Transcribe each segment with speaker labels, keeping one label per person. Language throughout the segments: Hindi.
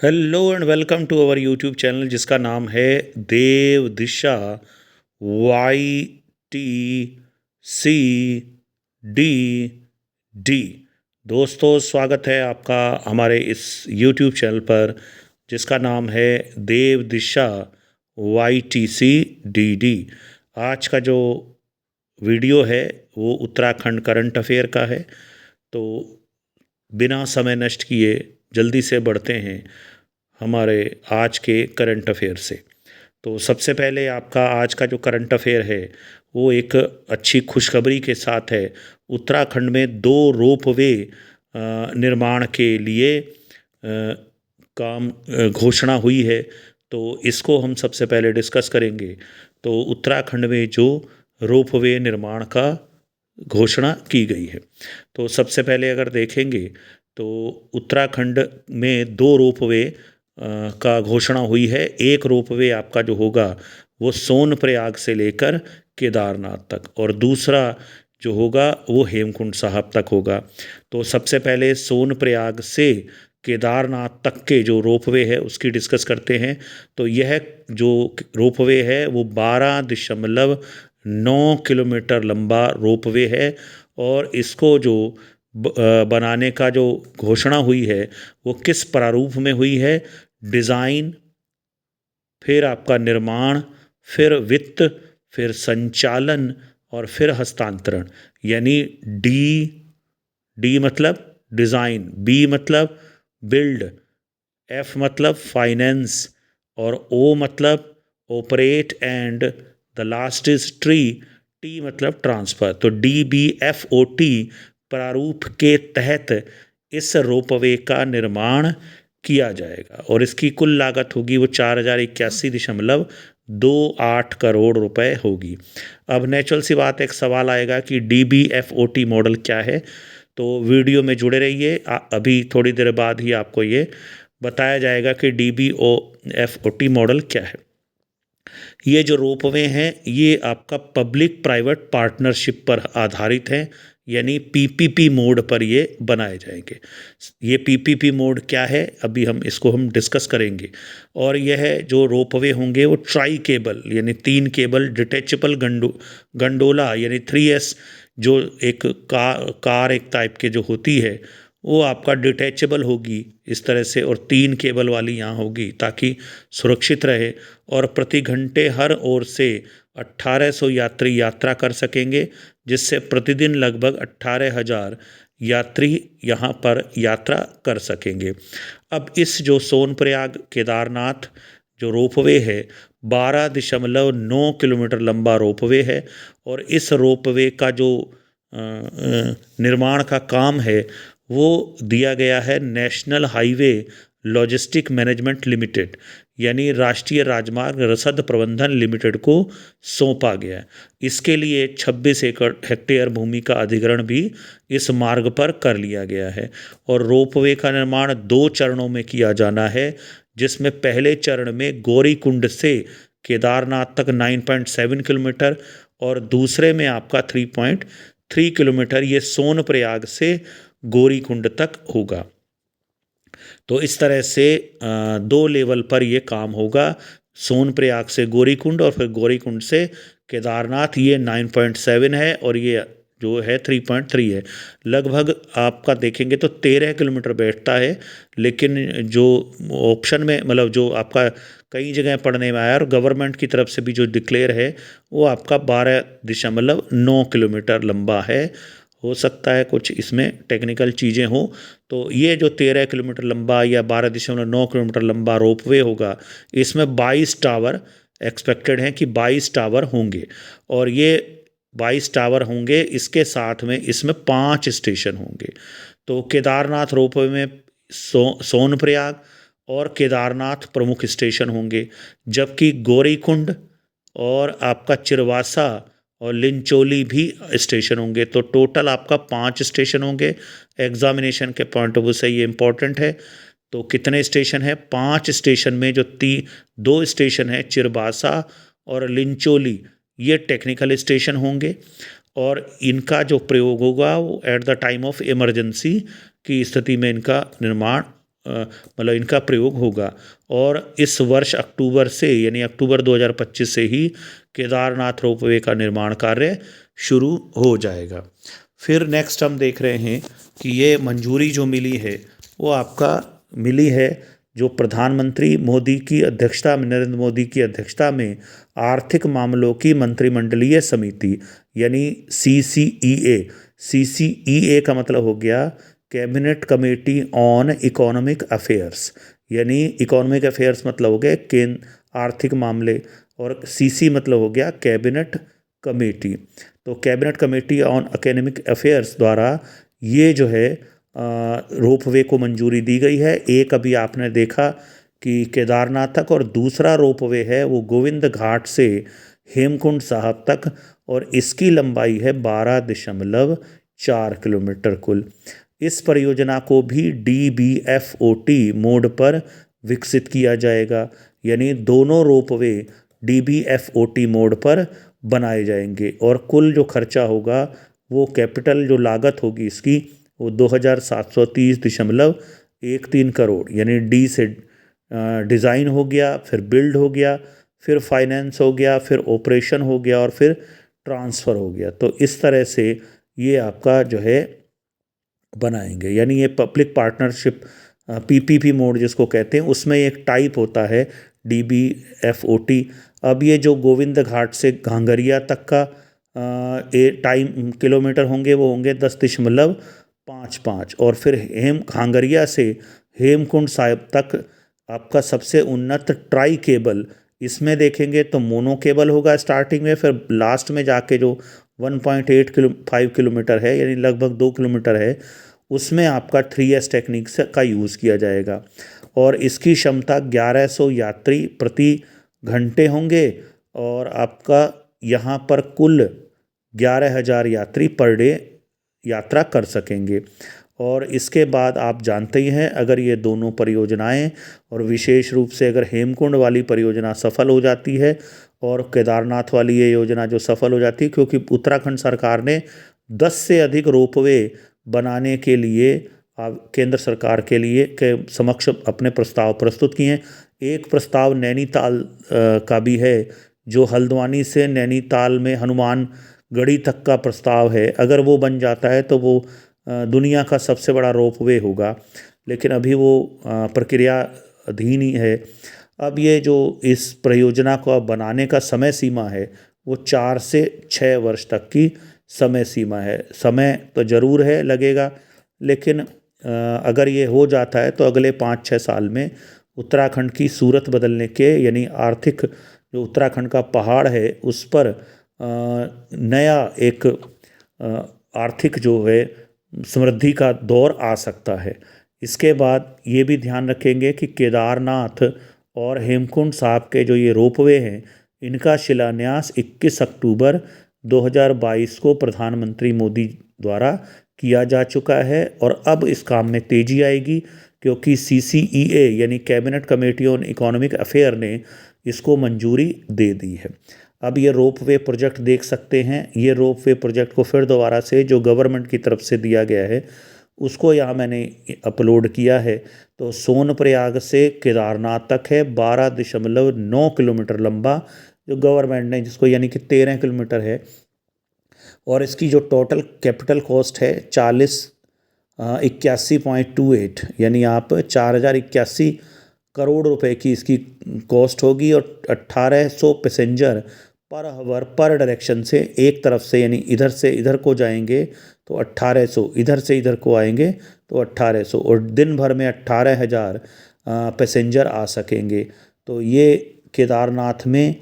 Speaker 1: Hello and welcome to our YouTube channel जिसका नाम है देव दिशा YTCDD। दोस्तों, स्वागत है आपका हमारे इस यूट्यूब चैनल पर जिसका नाम है देव दिशा YTCDD। आज का जो वीडियो है वो उत्तराखंड करंट अफेयर का है। तो बिना समय नष्ट किए जल्दी से बढ़ते हैं हमारे आज के करंट अफेयर से। तो सबसे पहले आपका आज का जो करंट अफेयर है वो एक अच्छी खुशखबरी के साथ है। उत्तराखंड में 2 रोपवे निर्माण के लिए काम घोषणा हुई है। तो इसको हम सबसे पहले डिस्कस करेंगे। तो उत्तराखंड में जो रोपवे निर्माण का घोषणा की गई है, तो सबसे पहले अगर देखेंगे तो उत्तराखंड में 2 रोपवे का घोषणा हुई है। एक रोपवे आपका जो होगा वो सोनप्रयाग से लेकर केदारनाथ तक, और दूसरा जो होगा वो हेमकुंड साहब तक होगा। तो सबसे पहले सोनप्रयाग से केदारनाथ तक के जो रोपवे है उसकी डिस्कस करते हैं। तो यह जो रोपवे है वो 12.9 किलोमीटर लंबा रोपवे है, और इसको जो बनाने का जो घोषणा हुई है वो किस प्रारूप में हुई है? डिज़ाइन, फिर आपका निर्माण, फिर वित्त, फिर संचालन और फिर हस्तांतरण। यानी डी डी मतलब डिज़ाइन, बी मतलब बिल्ड, एफ मतलब फाइनेंस, और ओ मतलब operate, and the last is tree, T मतलब ट्रांसफ़र। तो DBFOT प्रारूप के तहत इस रोपवे का निर्माण किया जाएगा, और इसकी कुल लागत होगी वो 4081.28 करोड़ रुपए होगी। अब नेचुरल सी बात, एक सवाल आएगा कि DBFOT मॉडल क्या है। तो वीडियो में जुड़े रहिए, अभी थोड़ी देर बाद ही आपको ये बताया जाएगा कि DBFOT मॉडल क्या है। ये जो रोपवे हैं ये आपका पब्लिक प्राइवेट पार्टनरशिप पर आधारित है, यानी PPP मोड पर ये बनाए जाएंगे। ये PPP मोड क्या है अभी हम डिस्कस करेंगे। और यह जो रोपवे होंगे वो ट्राई केबल यानी 3 केबल डिटेचेबल गंडोला यानी 3S, जो एक कार एक टाइप के जो होती है वो आपका डिटैचेबल होगी इस तरह से, और 3 केबल वाली यहाँ होगी ताकि सुरक्षित रहे। और प्रति घंटे हर ओर से 1800 यात्री यात्रा कर सकेंगे, जिससे प्रतिदिन लगभग 18,000 यात्री यहाँ पर यात्रा कर सकेंगे। अब इस जो सोनप्रयाग केदारनाथ जो रोपवे है 12.9 किलोमीटर लंबा रोपवे है, और इस रोपवे का जो निर्माण का काम है वो दिया गया है national highway logistic management limited यानी राष्ट्रीय राजमार्ग रसद प्रबंधन लिमिटेड को सौंपा गया है। इसके लिए 26 एकड़ हेक्टेयर भूमि का अधिग्रहण भी इस मार्ग पर कर लिया गया है, और रोपवे का निर्माण 2 चरणों में किया जाना है, जिसमें पहले चरण में गौरीकुंड से केदारनाथ तक 9.7 किलोमीटर, और दूसरे में आपका 3.3 किलोमीटर ये सोनप्रयाग से गौरीकुंड तक होगा। तो इस तरह से 2 लेवल पर ये काम होगा, सोनप्रयाग से गौरीकुंड और फिर गौरीकुंड से केदारनाथ। ये 9.7 है और ये जो है 3.3 है। लगभग आपका देखेंगे तो 13 किलोमीटर बैठता है, लेकिन जो ऑप्शन में मतलब जो आपका कई जगह पढ़ने में आया और गवर्नमेंट की तरफ से भी जो डिक्लेयर है वो आपका 12.9 किलोमीटर लंबा है। हो सकता है कुछ इसमें टेक्निकल चीज़ें हों। तो ये जो 13 किलोमीटर लंबा या 12.9 किलोमीटर लंबा रोपवे होगा, इसमें 22 टावर एक्सपेक्टेड हैं कि 22 टावर होंगे, और ये 22 टावर होंगे। इसके साथ में इसमें 5 स्टेशन होंगे। तो केदारनाथ रोपवे में सोनप्रयाग और केदारनाथ प्रमुख स्टेशन होंगे, जबकि गौरीकुंड और आपका चिरवासा और लिंचोली भी स्टेशन होंगे। तो टोटल आपका 5 स्टेशन होंगे। एग्जामिनेशन के पॉइंट ऑफ व्यू से ये इम्पोर्टेंट है। तो कितने स्टेशन है? 5 स्टेशन में जो 2 स्टेशन है चिरबासा और लिंचोली, ये टेक्निकल स्टेशन होंगे, और इनका जो प्रयोग होगा वो at the time of emergency की स्थिति में इनका निर्माण मतलब इनका प्रयोग होगा। और इस वर्ष अक्टूबर से यानी अक्टूबर 2025 से ही केदारनाथ रोपवे का निर्माण कार्य शुरू हो जाएगा। फिर नेक्स्ट हम देख रहे हैं कि ये मंजूरी जो मिली है वो आपका मिली है जो प्रधानमंत्री मोदी की अध्यक्षता में, नरेंद्र मोदी की अध्यक्षता में आर्थिक मामलों की मंत्रिमंडलीय समिति यानी CCEA का मतलब हो गया cabinet committee on economic affairs, यानी इकोनॉमिक अफेयर्स मतलब हो गया केंद्र आर्थिक मामले, और CC मतलब हो गया कैबिनेट कमेटी। तो cabinet committee on economic affairs द्वारा ये जो है रोपवे को मंजूरी दी गई है। एक अभी आपने देखा कि केदारनाथ तक, और दूसरा रोपवे है वो गोविंद घाट से हेमकुंड साहब तक, और इसकी लंबाई है 12.4 किलोमीटर कुल। इस परियोजना को भी DBFOT मोड पर विकसित किया जाएगा, यानी दोनों रोपवे DBFOT मोड पर बनाए जाएंगे, और कुल जो खर्चा होगा वो कैपिटल जो लागत होगी इसकी वो 2730.13 करोड़, यानी डी से डिज़ाइन हो गया, फिर बिल्ड हो गया, फिर फाइनेंस हो गया, फिर ऑपरेशन हो गया, और फिर ट्रांसफ़र हो गया। तो इस तरह से ये आपका जो है बनाएंगे, यानी ये पब्लिक पार्टनरशिप PPP मोड जिसको कहते हैं उसमें एक टाइप होता है DBFOT। अब ये जो गोविंद घाट से घांगरिया तक का टाइम किलोमीटर होंगे वो होंगे 10.55, और फिर घांगरिया से हेमकुंड साहिब तक आपका सबसे उन्नत ट्राई केबल, इसमें देखेंगे तो मोनो केबल होगा स्टार्टिंग में, फिर लास्ट में जाके जो 1.5 किलोमीटर है यानी लगभग 2 किलोमीटर है उसमें आपका 3S टेक्निक का यूज़ किया जाएगा, और इसकी क्षमता 1100 यात्री प्रति घंटे होंगे, और आपका यहाँ पर कुल 11,000 यात्री पर डे यात्रा कर सकेंगे। और इसके बाद आप जानते ही हैं अगर ये दोनों परियोजनाएं, और विशेष रूप से अगर हेमकुंड वाली परियोजना सफल हो जाती है और केदारनाथ वाली ये योजना जो सफल हो जाती है, क्योंकि उत्तराखंड सरकार ने 10 से अधिक रोपवे बनाने के लिए केंद्र सरकार के लिए के समक्ष अपने प्रस्ताव प्रस्तुत किए हैं। एक प्रस्ताव नैनीताल का भी है जो हल्द्वानी से नैनीताल में हनुमान गढ़ी तक का प्रस्ताव है। अगर वो बन जाता है तो वो दुनिया का सबसे बड़ा रोपवे होगा, लेकिन अभी वो प्रक्रिया अधीन ही है। अब ये जो इस परियोजना को बनाने का समय सीमा है वो 4 से 6 वर्ष तक की समय सीमा है। समय तो ज़रूर है लगेगा, लेकिन अगर ये हो जाता है तो अगले 5-6 साल में उत्तराखंड की सूरत बदलने के, यानी आर्थिक जो उत्तराखंड का पहाड़ है उस पर नया एक आर्थिक जो है समृद्धि का दौर आ सकता है। इसके बाद ये भी ध्यान रखेंगे कि केदारनाथ और हेमकुंड साहब के जो ये रोपवे हैं इनका शिलान्यास 21 अक्टूबर 2022 को प्रधानमंत्री मोदी द्वारा किया जा चुका है, और अब इस काम में तेज़ी आएगी क्योंकि CCEA यानी cabinet committee on economic affair ने इसको मंजूरी दे दी है। अब ये रोपवे प्रोजेक्ट देख सकते हैं, ये रोपवे प्रोजेक्ट को फिर दोबारा से जो गवर्नमेंट की तरफ से दिया गया है उसको यहाँ मैंने अपलोड किया है। तो सोनप्रयाग से केदारनाथ तक है 12.9 किलोमीटर लंबा जो गवर्नमेंट ने, जिसको यानी कि 13 किलोमीटर है, और इसकी जो टोटल कैपिटल कॉस्ट है 81.28 यानी आप 4,081 करोड़ रुपए की इसकी कॉस्ट होगी, और 1800 पैसेंजर पर आवर पर डायरेक्शन से एक तरफ से, यानी इधर से इधर को जाएंगे तो 1800, इधर से इधर को आएंगे तो 1800, और दिन भर में 18,000 पैसेंजर आ सकेंगे। तो ये केदारनाथ में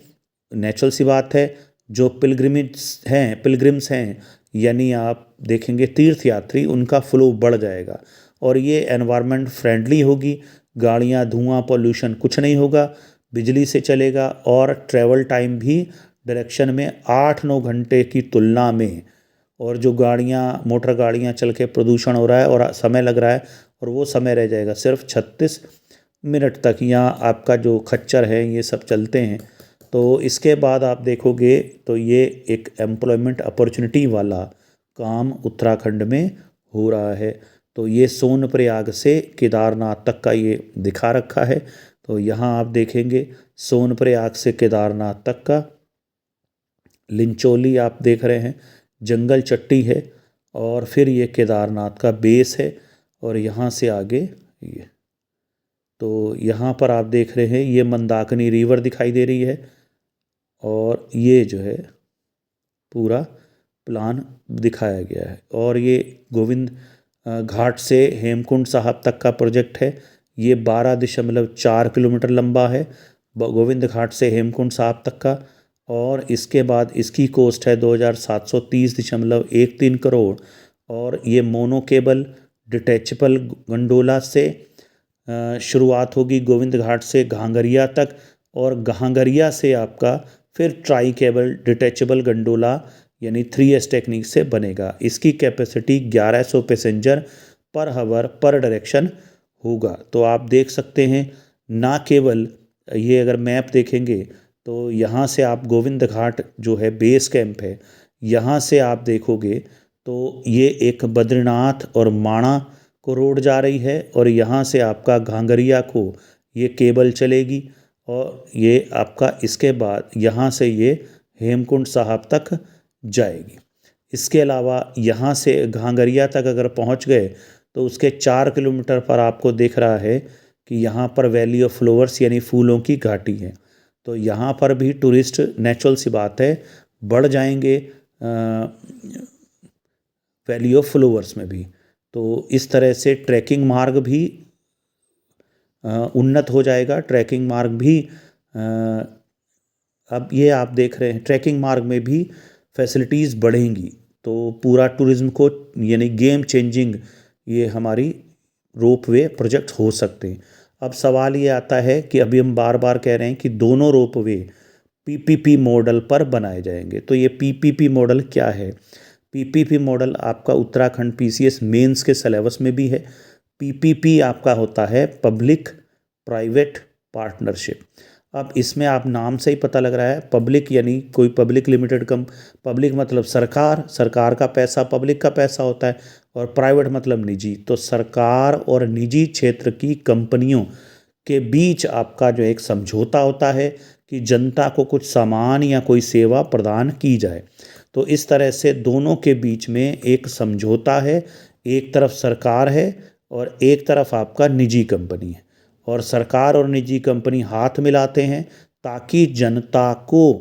Speaker 1: नेचुरल सी बात है, जो पिलग्रिम्स हैं यानी आप देखेंगे तीर्थयात्री, उनका फ्लो बढ़ जाएगा, और ये एनवायरनमेंट फ्रेंडली होगी, गाड़ियाँ धुआं पोल्यूशन कुछ नहीं होगा, बिजली से चलेगा, और ट्रैवल टाइम भी डायरेक्शन में 8-9 घंटे की तुलना में, और जो गाड़ियाँ मोटर गाड़ियाँ चल के प्रदूषण हो रहा है और समय लग रहा है, और वो समय रह जाएगा सिर्फ 36 मिनट तक। यहाँ आपका जो खच्चर है ये सब चलते हैं। तो इसके बाद आप देखोगे तो ये एक एम्प्लॉयमेंट अपॉर्चुनिटी वाला काम उत्तराखंड में हो रहा है। तो तो ये सोनप्रयाग से केदारनाथ तक का ये दिखा रखा है। तो यहाँ आप देखेंगे सोनप्रयाग से केदारनाथ तक का, लिंचोली आप देख रहे हैं, जंगल चट्टी है, और फिर ये केदारनाथ का बेस है, और यहाँ से आगे ये, तो यहाँ पर आप देख रहे हैं ये मंदाकिनी रिवर दिखाई दे रही है, और ये जो है पूरा प्लान दिखाया गया है। और ये गोविंद घाट से हेमकुंड साहब तक का प्रोजेक्ट है। ये 12.4 किलोमीटर लंबा है गोविंद घाट से हेमकुंड साहब तक का, और इसके बाद इसकी कोस्ट है 2730.13 करोड़। और ये मोनो केबल डिटैचेबल गंडोला से शुरुआत होगी गोविंद घाट से घांगरिया तक, और घांगरिया से आपका फिर ट्राई केबल डिटैचेबल गंडोला यानी 3S टेक्निक से बनेगा। इसकी कैपेसिटी 1100 पैसेंजर पर हावर पर डायरेक्शन होगा। तो आप देख सकते हैं, ना केवल ये अगर मैप देखेंगे तो यहाँ से आप गोविंद घाट जो है बेस कैंप है, यहाँ से आप देखोगे तो ये एक बद्रीनाथ और माणा को रोड जा रही है, और यहाँ से आपका घांगरिया को ये केबल चलेगी, और ये आपका इसके बाद यहाँ से ये हेमकुंड साहब तक जाएगी। इसके अलावा यहाँ से घांगरिया तक अगर पहुँच गए तो उसके 4 किलोमीटर पर आपको दिख रहा है कि यहाँ पर वैली ऑफ फ्लावर्स यानी फूलों की घाटी है। तो यहाँ पर भी टूरिस्ट नेचुरल सी बात है बढ़ जाएंगे वैली ऑफ फ्लावर्स में भी। तो इस तरह से ट्रैकिंग मार्ग भी उन्नत हो जाएगा। ट्रैकिंग मार्ग भी अब ये आप देख रहे हैं ट्रैकिंग मार्ग में भी फैसिलिटीज़ बढ़ेंगी, तो पूरा टूरिज़्म को यानी गेम चेंजिंग ये हमारी रोपवे प्रोजेक्ट हो सकते हैं। अब सवाल ये आता है कि अभी हम बार बार कह रहे हैं कि दोनों रोपवे पीपीपी मॉडल पर बनाए जाएंगे। तो ये पीपीपी मॉडल क्या है? पीपीपी मॉडल आपका उत्तराखंड पीसीएस मेंस के सिलेबस में भी है। पीपीपी आपका होता है पब्लिक प्राइवेट पार्टनरशिप। अब इसमें आप नाम से ही पता लग रहा है, पब्लिक यानी कोई पब्लिक लिमिटेड पब्लिक मतलब सरकार, सरकार का पैसा पब्लिक का पैसा होता है, और प्राइवेट मतलब निजी। तो सरकार और निजी क्षेत्र की कंपनियों के बीच आपका जो एक समझौता होता है कि जनता को कुछ सामान या कोई सेवा प्रदान की जाए। तो इस तरह से दोनों के बीच में एक समझौता है, एक तरफ सरकार है और एक तरफ आपका निजी कंपनी है, और सरकार और निजी कंपनी हाथ मिलाते हैं ताकि जनता को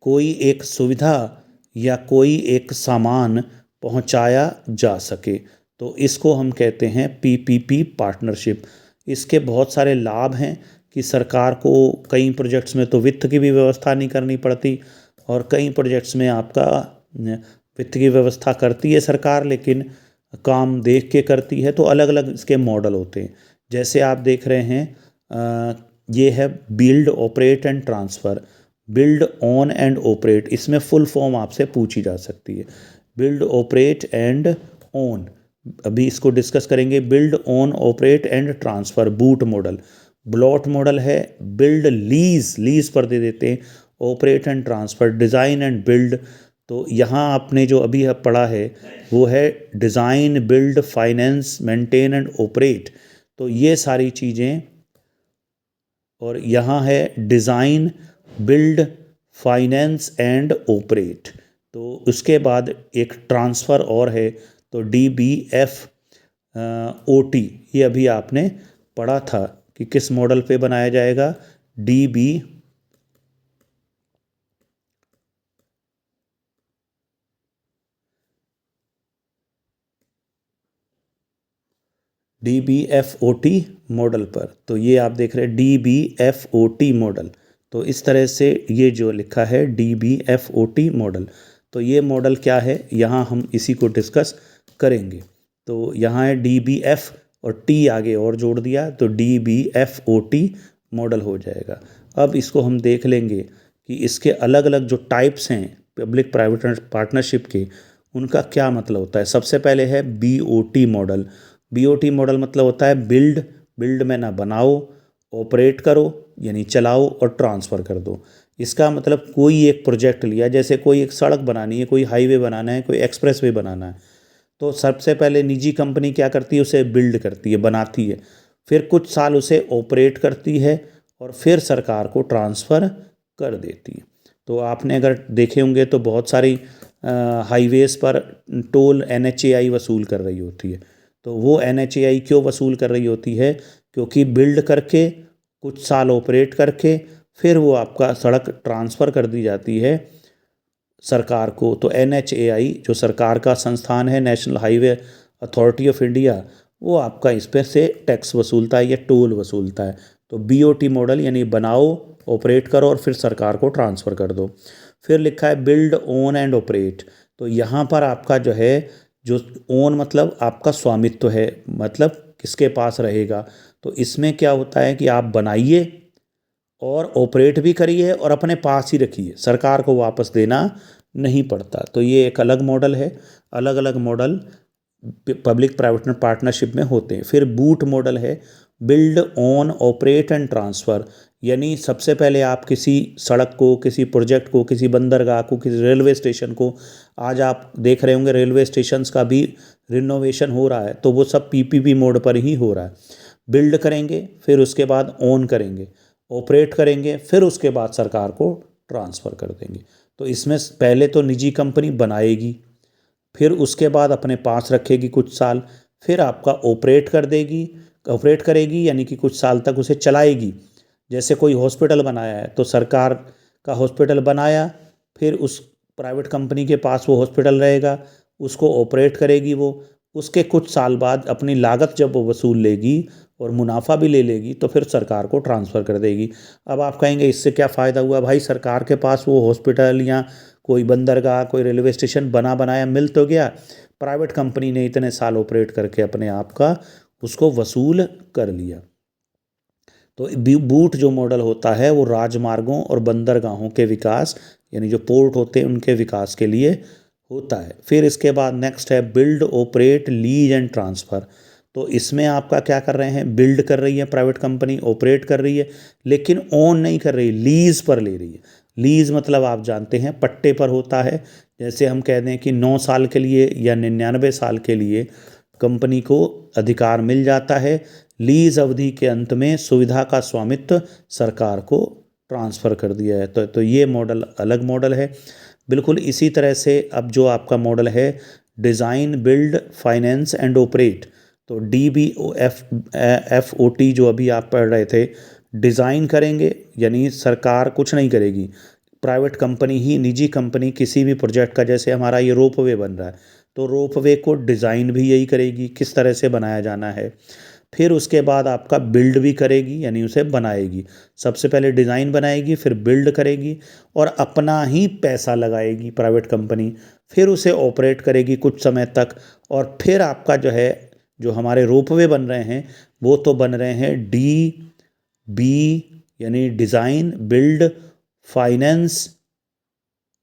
Speaker 1: कोई एक सुविधा या कोई एक सामान पहुंचाया जा सके। तो इसको हम कहते हैं पीपीपी पार्टनरशिप। इसके बहुत सारे लाभ हैं कि सरकार को कई प्रोजेक्ट्स में तो वित्त की भी व्यवस्था नहीं करनी पड़ती, और कई प्रोजेक्ट्स में आपका वित्त की व्यवस्था करती है सरकार, लेकिन काम देख के करती है। तो अलग अलग इसके मॉडल होते हैं। जैसे आप देख रहे हैं ये है build operate and transfer, build on and operate. इसमें फुल फॉर्म आपसे पूछी जा सकती है, बिल्ड ऑपरेट एंड ऑन। अभी इसको डिस्कस करेंगे। Build on operate and transfer boot model. Blot model है बिल्ड लीज पर दे देते हैं, operate and transfer design and build. तो यहाँ आपने जो अभी पढ़ा है वो है design build finance maintain and operate. तो ये सारी चीज़ें, और यहाँ है design build finance and operate. तो उसके बाद एक ट्रांसफ़र और है, तो DBF OT। ये अभी आपने पढ़ा था कि किस मॉडल पे बनाया जाएगा। DBFOT मॉडल पर। तो ये आप देख रहे हैं DBFOT मॉडल। तो इस तरह से ये जो लिखा है DBFOT मॉडल, तो ये मॉडल क्या है यहाँ हम इसी को डिस्कस करेंगे। तो यहाँ है DBF और T आगे और जोड़ दिया तो DBFOT मॉडल हो जाएगा। अब इसको हम देख लेंगे कि इसके अलग अलग जो टाइप्स हैं पब्लिक प्राइवेट पार्टनरशिप के, उनका क्या मतलब होता है। सबसे पहले है BOT मॉडल। BOT मॉडल मतलब होता है बिल्ड में ना बनाओ, ऑपरेट करो यानी चलाओ, और ट्रांसफ़र कर दो। इसका मतलब कोई एक प्रोजेक्ट लिया, जैसे कोई एक सड़क बनानी है, कोई हाईवे बनाना है, कोई एक्सप्रेस वे बनाना है, तो सबसे पहले निजी कंपनी क्या करती है, उसे बिल्ड करती है, बनाती है, फिर कुछ साल उसे ऑपरेट करती है और फिर सरकार को ट्रांसफ़र कर देती है। तो आपने अगर देखे होंगे तो बहुत सारी हाईवेज़ पर टोल NHAI वसूल कर रही होती है। तो वो NHAI क्यों वसूल कर रही होती है, क्योंकि बिल्ड करके कुछ साल ऑपरेट करके फिर वो आपका सड़क ट्रांसफ़र कर दी जाती है सरकार को। तो NHAI जो सरकार का संस्थान है, national highway authority of India, वो आपका इस पर से टैक्स वसूलता है या टोल वसूलता है। तो BOT मॉडल यानी बनाओ, ऑपरेट करो और फिर सरकार को ट्रांसफ़र कर दो। फिर लिखा है बिल्ड ओन एंड ऑपरेट। तो यहाँ पर आपका जो है, जो ओन मतलब आपका स्वामित्व है, मतलब किसके पास रहेगा। तो इसमें क्या होता है कि आप बनाइए और ऑपरेट भी करिए और अपने पास ही रखिए, सरकार को वापस देना नहीं पड़ता। तो ये एक अलग मॉडल है। अलग अलग मॉडल पब्लिक प्राइवेट पार्टनरशिप में होते हैं। फिर बूट मॉडल है, build own operate and transfer. यानी सबसे पहले आप किसी सड़क को, किसी प्रोजेक्ट को, किसी बंदरगाह को, किसी रेलवे स्टेशन को, आज आप देख रहे होंगे रेलवे स्टेशंस का भी रिनोवेशन हो रहा है, तो वो सब PPP मोड पर ही हो रहा है। बिल्ड करेंगे, फिर उसके बाद ओन करेंगे, ऑपरेट करेंगे, फिर उसके बाद सरकार को ट्रांसफ़र कर देंगे। तो इसमें पहले तो निजी कंपनी बनाएगी, फिर उसके बाद अपने पास रखेगी कुछ साल, फिर आपका ऑपरेट करेगी यानी कि कुछ साल तक उसे चलाएगी। जैसे कोई हॉस्पिटल बनाया है तो सरकार का हॉस्पिटल बनाया, फिर उस प्राइवेट कंपनी के पास वो हॉस्पिटल रहेगा, उसको ऑपरेट करेगी वो, उसके कुछ साल बाद अपनी लागत जब वो वसूल लेगी और मुनाफा भी ले लेगी तो फिर सरकार को ट्रांसफ़र कर देगी। अब आप कहेंगे इससे क्या फ़ायदा हुआ भाई, सरकार के पास वो हॉस्पिटल या कोई बंदरगाह, कोई रेलवे स्टेशन बना बनाया मिल तो गया, प्राइवेट कंपनी ने इतने साल ऑपरेट करके अपने आप का उसको वसूल कर लिया। तो बूट जो मॉडल होता है वो राजमार्गों और बंदरगाहों के विकास, यानी जो पोर्ट होते हैं उनके विकास के लिए होता है। फिर इसके बाद नेक्स्ट है build operate lease and transfer. तो इसमें आपका क्या कर रहे हैं, बिल्ड कर रही है प्राइवेट कंपनी, ऑपरेट कर रही है, लेकिन ओन नहीं कर रही, लीज पर ले रही है। लीज मतलब आप जानते हैं पट्टे पर होता है। जैसे हम कह दें कि 9 साल के लिए या 99 साल के लिए कंपनी को अधिकार मिल जाता है, लीज अवधि के अंत में सुविधा का स्वामित्व सरकार को ट्रांसफ़र कर दिया है। तो ये मॉडल अलग मॉडल है। बिल्कुल इसी तरह से अब जो आपका मॉडल है design build finance and operate, तो DBOFT जो अभी आप पढ़ रहे थे, डिज़ाइन करेंगे यानी सरकार कुछ नहीं करेगी, प्राइवेट कंपनी ही, निजी कंपनी किसी भी प्रोजेक्ट का, जैसे हमारा ये रोपवे बन रहा है तो रोपवे को डिज़ाइन भी यही करेगी किस तरह से बनाया जाना है। फिर उसके बाद आपका बिल्ड भी करेगी यानी उसे बनाएगी। सबसे पहले डिज़ाइन बनाएगी, फिर बिल्ड करेगी और अपना ही पैसा लगाएगी प्राइवेट कंपनी, फिर उसे ऑपरेट करेगी कुछ समय तक, और फिर आपका जो है, जो हमारे रोपवे बन रहे हैं वो तो बन रहे हैं DB यानी डिज़ाइन बिल्ड फाइनेंस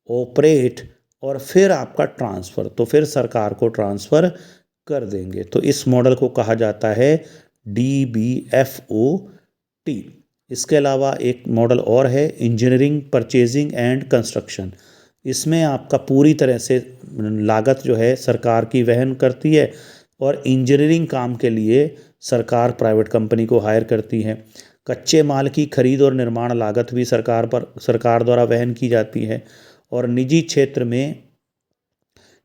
Speaker 1: ऑपरेट और फिर आपका ट्रांसफ़र, तो फिर सरकार को ट्रांसफ़र कर देंगे। तो इस मॉडल को कहा जाता है DBFOT। इसके अलावा एक मॉडल और है इंजीनियरिंग परचेजिंग एंड कंस्ट्रक्शन। इसमें आपका पूरी तरह से लागत जो है सरकार की वहन करती है और इंजीनियरिंग काम के लिए सरकार प्राइवेट कंपनी को हायर करती है। कच्चे माल की खरीद और निर्माण लागत भी सरकार द्वारा वहन की जाती है। और निजी क्षेत्र में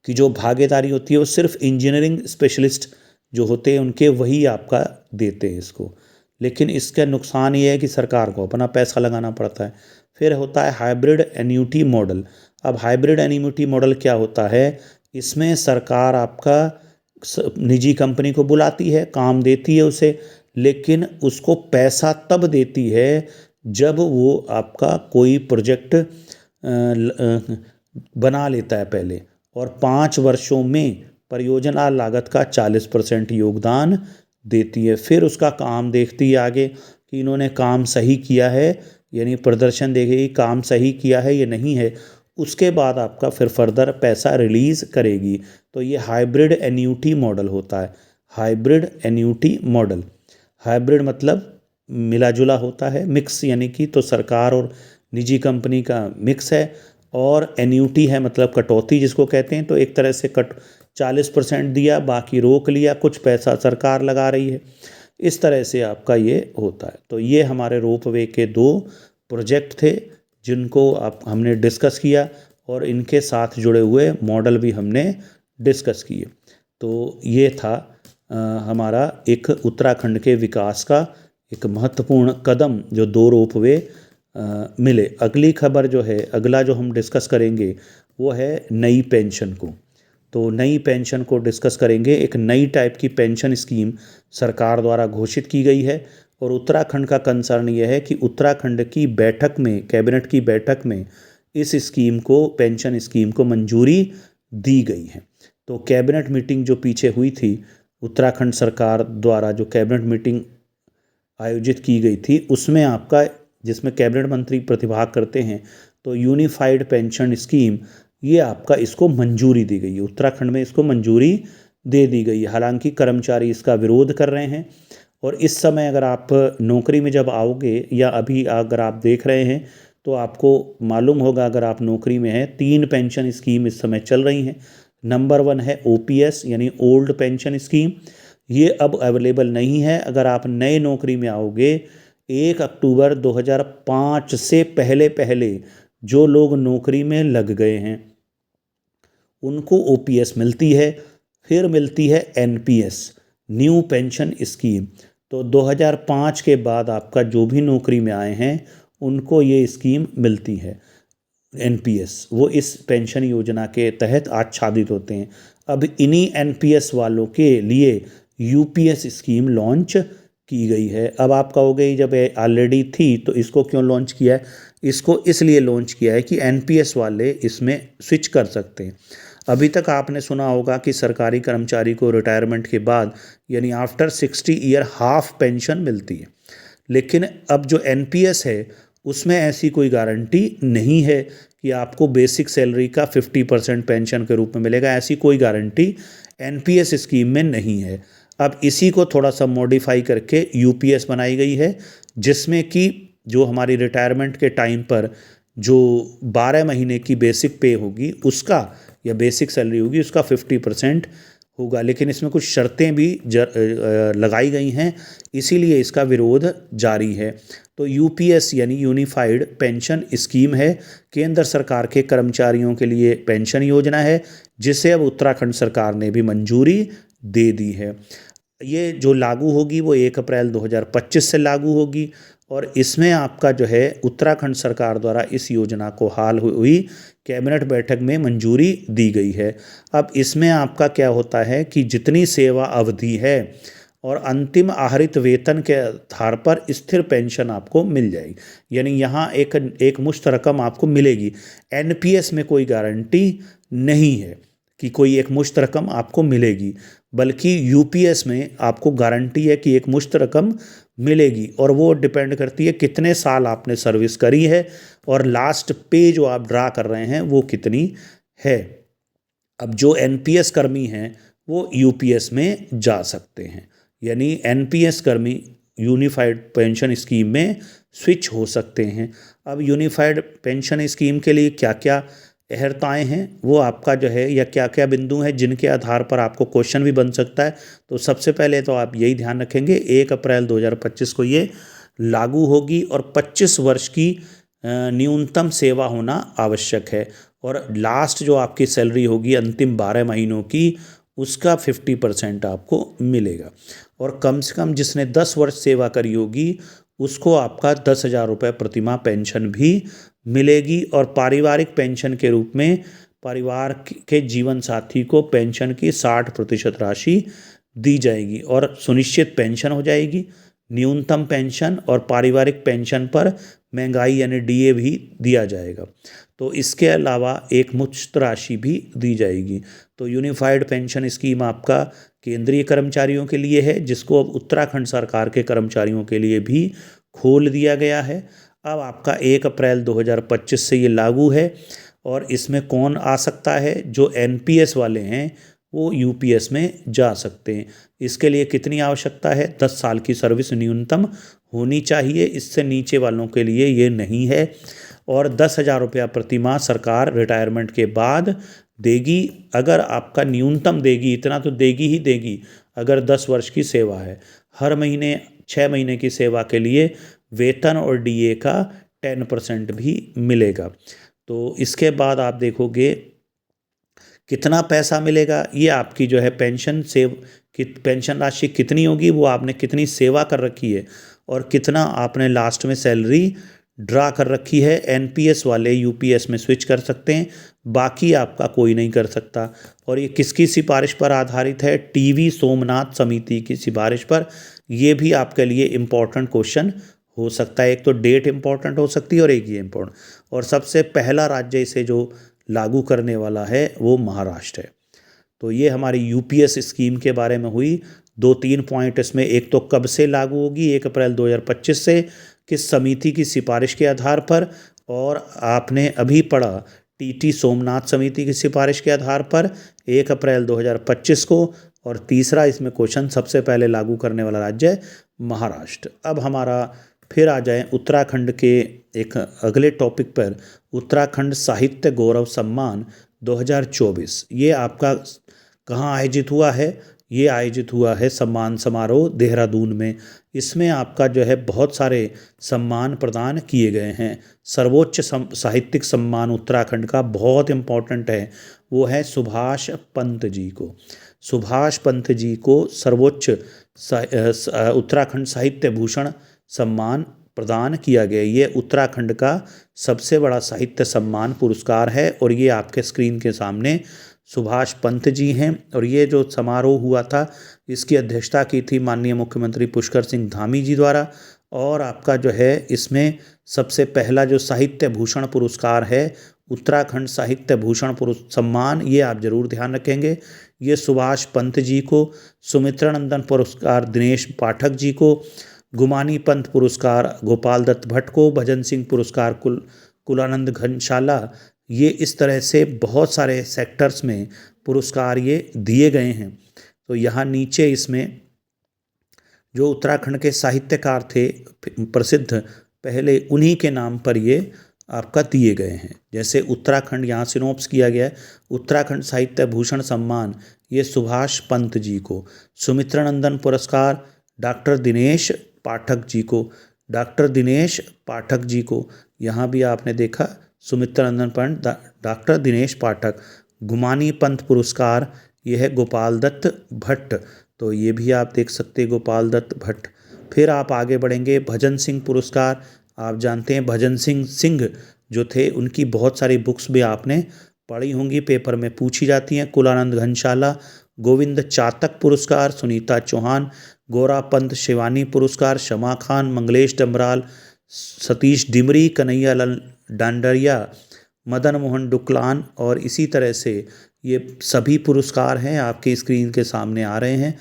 Speaker 1: की जो भागीदारी होती है वो सिर्फ इंजीनियरिंग स्पेशलिस्ट जो होते हैं उनके, वही आपका देते हैं इसको। लेकिन इसका नुकसान ये है कि सरकार को अपना पैसा लगाना पड़ता है। फिर होता है हाइब्रिड एन्यूटी मॉडल। अब हाइब्रिड एन्यूटी मॉडल क्या होता है, इसमें सरकार आपका निजी कंपनी को बुलाती है, काम देती है उसे, लेकिन उसको पैसा तब देती है जब वो आपका कोई प्रोजेक्ट बना लेता है पहले, और 5 वर्षों में परियोजना लागत का 40% योगदान देती है। फिर उसका काम देखती है आगे कि इन्होंने काम सही किया है, यानी प्रदर्शन देखेगी काम सही किया है या नहीं है, उसके बाद आपका फिर फर्दर पैसा रिलीज़ करेगी। तो ये हाइब्रिड एन्यूटी मॉडल होता है। हाइब्रिड एन्यूटी मॉडल, हाइब्रिड मतलब मिला जुला होता है, मिक्स यानी कि, तो सरकार और निजी कंपनी का मिक्स है, और एन्यूटी है मतलब कटौती जिसको कहते हैं। तो एक तरह से 40% दिया, बाकी रोक लिया, कुछ पैसा सरकार लगा रही है। इस तरह से आपका ये होता है। तो ये हमारे रोपवे के 2 प्रोजेक्ट थे जिनको आप हमने डिस्कस किया, और इनके साथ जुड़े हुए मॉडल भी हमने डिस्कस किए। तो ये था हमारा एक उत्तराखंड के विकास का एक महत्वपूर्ण कदम, जो 2 रोपवे मिले। अगली खबर जो है, अगला जो हम डिस्कस करेंगे वो है नई पेंशन को। तो नई पेंशन को डिस्कस करेंगे। एक नई टाइप की पेंशन स्कीम सरकार द्वारा घोषित की गई है, और उत्तराखंड का कंसर्न यह है कि उत्तराखंड की बैठक में, कैबिनेट की बैठक में इस स्कीम को, पेंशन स्कीम को मंजूरी दी गई है। तो कैबिनेट मीटिंग जो पीछे हुई थी, उत्तराखंड सरकार द्वारा जो कैबिनेट मीटिंग आयोजित की गई थी, उसमें आपका, जिसमें कैबिनेट मंत्री प्रतिभाग करते हैं, तो यूनिफाइड पेंशन स्कीम, ये आपका इसको मंजूरी दी गई है। उत्तराखंड में इसको मंजूरी दे दी गई है। हालांकि कर्मचारी इसका विरोध कर रहे हैं, और इस समय अगर आप नौकरी में जब आओगे, या अभी अगर आप देख रहे हैं तो आपको मालूम होगा, अगर आप नौकरी में हैं, 3 पेंशन स्कीम इस समय चल रही हैं। नंबर 1 है OPS यानी ओल्ड पेंशन स्कीम, ये अब अवेलेबल नहीं है। अगर आप नए नौकरी में आओगे 1 अक्टूबर 2005 से पहले पहले जो लोग नौकरी में लग गए हैं उनको OPS मिलती है। फिर मिलती है NPS, न्यू पेंशन स्कीम। तो 2005 के बाद आपका जो भी नौकरी में आए हैं उनको ये स्कीम मिलती है, NPS। वो इस पेंशन योजना के तहत आच्छादित होते हैं। अब इन्हीं NPS वालों के लिए UPS स्कीम लॉन्च की गई है। अब आप कहोगे जब ऑलरेडी थी तो इसको क्यों लॉन्च किया है? इसको इसलिए लॉन्च किया है कि NPS वाले इसमें स्विच कर सकते हैं। अभी तक आपने सुना होगा कि सरकारी कर्मचारी को रिटायरमेंट के बाद, यानी आफ्टर 60 ईयर, हाफ पेंशन मिलती है। लेकिन अब जो NPS है उसमें ऐसी कोई गारंटी नहीं है कि आपको बेसिक सैलरी का 50% पेंशन के रूप में मिलेगा। ऐसी कोई गारंटी NPS स्कीम में नहीं है। अब इसी को थोड़ा सा मॉडिफाई करके UPS बनाई गई है, जिसमें कि जो हमारी रिटायरमेंट के टाइम पर जो 12 महीने की बेसिक पे होगी उसका, या बेसिक सैलरी होगी उसका 50% होगा। लेकिन इसमें कुछ शर्तें भी लगाई गई हैं, इसीलिए इसका विरोध जारी है। तो UPS यानी यूनिफाइड पेंशन स्कीम है, केंद्र सरकार के कर्मचारियों के लिए पेंशन योजना है, जिसे अब उत्तराखंड सरकार ने भी मंजूरी दे दी है। ये जो लागू होगी वो 1 अप्रैल 2025 से लागू होगी, और इसमें आपका जो है उत्तराखंड सरकार द्वारा इस योजना को हाल हुई कैबिनेट बैठक में मंजूरी दी गई है। अब इसमें आपका क्या होता है कि जितनी सेवा अवधि है और अंतिम आहरित वेतन के आधार पर स्थिर पेंशन आपको मिल जाएगी, यानी यहाँ एक मुश्त रकम आपको मिलेगी। NPS में कोई गारंटी नहीं है कि कोई एक मुश्त रकम आपको मिलेगी, बल्कि UPS में आपको गारंटी है कि एक मुश्त रकम मिलेगी, और वो डिपेंड करती है कितने साल आपने सर्विस करी है, और लास्ट पे जो आप ड्रा कर रहे हैं वो कितनी है। अब जो NPS कर्मी हैं वो UPS में जा सकते हैं, यानी NPS कर्मी यूनिफाइड पेंशन स्कीम में स्विच हो सकते हैं। अब यूनिफाइड पेंशन स्कीम के लिए क्या क्या अहर्ताएँ हैं, वो आपका जो है, या क्या क्या बिंदु हैं जिनके आधार पर आपको क्वेश्चन भी बन सकता है। तो सबसे पहले तो आप यही ध्यान रखेंगे, 1 अप्रैल 2025 को ये लागू होगी, और 25 वर्ष की न्यूनतम सेवा होना आवश्यक है, और लास्ट जो आपकी सैलरी होगी अंतिम 12 महीनों की, उसका 50% आपको मिलेगा। और कम से कम जिसने 10 वर्ष सेवा करी होगी उसको आपका 10,000 रुपये प्रतिमाह पेंशन भी मिलेगी, और पारिवारिक पेंशन के रूप में परिवार के जीवन साथी को पेंशन की 60% राशि दी जाएगी, और सुनिश्चित पेंशन हो जाएगी, न्यूनतम पेंशन और पारिवारिक पेंशन पर महंगाई यानी DA भी दिया जाएगा। तो इसके अलावा एक मुश्त राशि भी दी जाएगी। तो यूनिफाइड पेंशन स्कीम आपका केंद्रीय कर्मचारियों के लिए है, जिसको अब उत्तराखंड सरकार के कर्मचारियों के लिए भी खोल दिया गया है। अब आपका 1 अप्रैल 2025 से ये लागू है, और इसमें कौन आ सकता है? जो NPS वाले हैं वो UPS में जा सकते हैं। इसके लिए कितनी आवश्यकता है? 10 साल की सर्विस न्यूनतम होनी चाहिए, इससे नीचे वालों के लिए ये नहीं है। और 10,000 रुपया प्रतिमाह सरकार रिटायरमेंट के बाद देगी, अगर आपका न्यूनतम देगी, इतना तो देगी ही देगी अगर 10 वर्ष की सेवा है। हर महीने 6 महीने की सेवा के लिए वेतन और डीए का 10% भी मिलेगा। तो इसके बाद आप देखोगे कितना पैसा मिलेगा, ये आपकी जो है पेंशन सेव कि पेंशन राशि कितनी होगी, वो आपने कितनी सेवा कर रखी है और कितना आपने लास्ट में सैलरी ड्रा कर रखी है। एनपीएस वाले यूपीएस में स्विच कर सकते हैं, बाकी आपका कोई नहीं कर सकता। और ये किसकी सिफारिश पर आधारित है? टीवी सोमनाथ समिति की सिफारिश पर। ये भी आपके लिए इम्पोर्टेंट क्वेश्चन हो सकता है। एक तो डेट इम्पोर्टेंट हो सकती है और एक ये इम्पोर्टेंट। और सबसे पहला राज्य इसे जो लागू करने वाला है वो महाराष्ट्र है। तो ये हमारी यूपीएस स्कीम के बारे में हुई। 2-3 पॉइंट इसमें, एक तो कब से लागू होगी, 1 अप्रैल 2025 से, किस समिति की सिफारिश के आधार पर, और आपने अभी पढ़ा टीटी सोमनाथ समिति की सिफारिश के आधार पर 1 अप्रैल 2025 को। और तीसरा इसमें क्वेश्चन, सबसे पहले लागू करने वाला राज्य है महाराष्ट्र। अब हमारा फिर आ जाए उत्तराखंड के एक अगले टॉपिक पर, उत्तराखंड साहित्य गौरव सम्मान 2024। ये आपका कहाँ आयोजित हुआ है? ये आयोजित हुआ है सम्मान समारोह देहरादून में। इसमें आपका जो है बहुत सारे सम्मान प्रदान किए गए हैं। सर्वोच्च साहित्यिक सम्मान उत्तराखंड का बहुत इम्पोर्टेंट है, वो है सुभाष पंत जी को। सुभाष पंत जी को सर्वोच्च उत्तराखंड साहित्य भूषण सम्मान प्रदान किया गया। ये उत्तराखंड का सबसे बड़ा साहित्य सम्मान पुरस्कार है और ये आपके स्क्रीन के सामने सुभाष पंत जी हैं। और ये जो समारोह हुआ था इसकी अध्यक्षता की थी माननीय मुख्यमंत्री पुष्कर सिंह धामी जी द्वारा। और आपका जो है इसमें सबसे पहला जो साहित्य भूषण पुरस्कार है, उत्तराखंड साहित्य भूषण सम्मान, ये आप जरूर ध्यान रखेंगे। ये सुभाष पंत जी को, सुमित्रानंदन पुरस्कार दिनेश पाठक जी को, गुमानी पंत पुरस्कार गोपाल दत्त भट्ट को, भजन सिंह पुरस्कार कुलानंद घनशाला। ये इस तरह से बहुत सारे सेक्टर्स में पुरस्कार ये दिए गए हैं। तो यहाँ नीचे इसमें जो उत्तराखंड के साहित्यकार थे प्रसिद्ध, पहले उन्हीं के नाम पर ये आपका दिए गए हैं। जैसे उत्तराखंड यहाँ सिनोप्स किया गया है, उत्तराखंड साहित्य भूषण सम्मान ये सुभाष पंत जी को, सुमित्रानंदन पुरस्कार डॉक्टर दिनेश पाठक जी को, डॉक्टर दिनेश पाठक जी को, यहाँ भी आपने देखा सुमित्रानंदन पंत डॉक्टर दिनेश पाठक। गुमानी पंत पुरस्कार ये है गोपाल दत्त भट्ट, तो ये भी आप देख सकते हैं गोपाल दत्त भट्ट। फिर आप आगे बढ़ेंगे, भजन सिंह पुरस्कार, आप जानते हैं भजन सिंह जो थे उनकी बहुत सारी बुक्स भी आपने पढ़ी होंगी, पेपर में पूछी जाती हैं। कुलानंद घनशाला, गोविंद चातक पुरस्कार सुनीता चौहान, गोरा पंत शिवानी पुरस्कार शमा खान, मंगलेश डमराल, सतीश डिमरी, कन्हैया लाल डांडरिया, मदन मोहन डुकलान। और इसी तरह से ये सभी पुरस्कार हैं आपके स्क्रीन के सामने आ रहे हैं।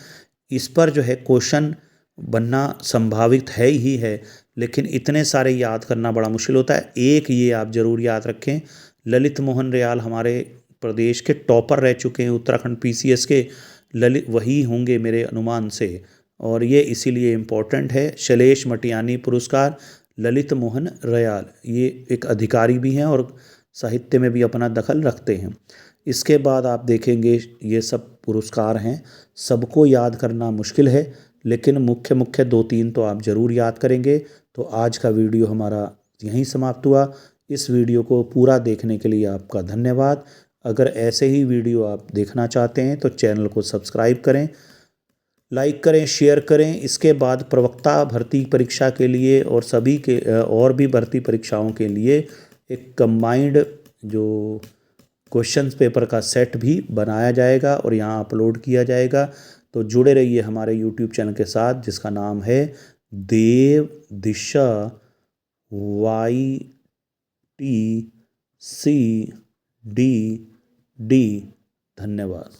Speaker 1: इस पर जो है क्वेश्चन बनना संभावित है ही है, लेकिन इतने सारे याद करना बड़ा मुश्किल होता है। एक ये आप ज़रूर याद रखें, ललित मोहन रियाल हमारे प्रदेश के टॉपर रह चुके हैं उत्तराखंड पीसीएस के, ललित वही होंगे मेरे अनुमान से, और ये इसीलिए इम्पोर्टेंट है। शैलेश मटियानी पुरस्कार ललित मोहन रियाल, ये एक अधिकारी भी हैं और साहित्य में भी अपना दखल रखते हैं। इसके बाद आप देखेंगे ये सब पुरस्कार हैं, सबको याद करना मुश्किल है, लेकिन मुख्य मुख्य 2-3 तो आप ज़रूर याद करेंगे। तो आज का वीडियो हमारा यहीं समाप्त हुआ। इस वीडियो को पूरा देखने के लिए आपका धन्यवाद। अगर ऐसे ही वीडियो आप देखना चाहते हैं तो चैनल को सब्सक्राइब करें, लाइक करें, शेयर करें। इसके बाद प्रवक्ता भर्ती परीक्षा के लिए और सभी के और भी भर्ती परीक्षाओं के लिए एक कंबाइंड जो क्वेश्चंस पेपर का सेट भी बनाया जाएगा और यहाँ अपलोड किया जाएगा। तो जुड़े रहिए हमारे यूट्यूब चैनल के साथ जिसका नाम है देव दिशा YTCD। धन्यवाद।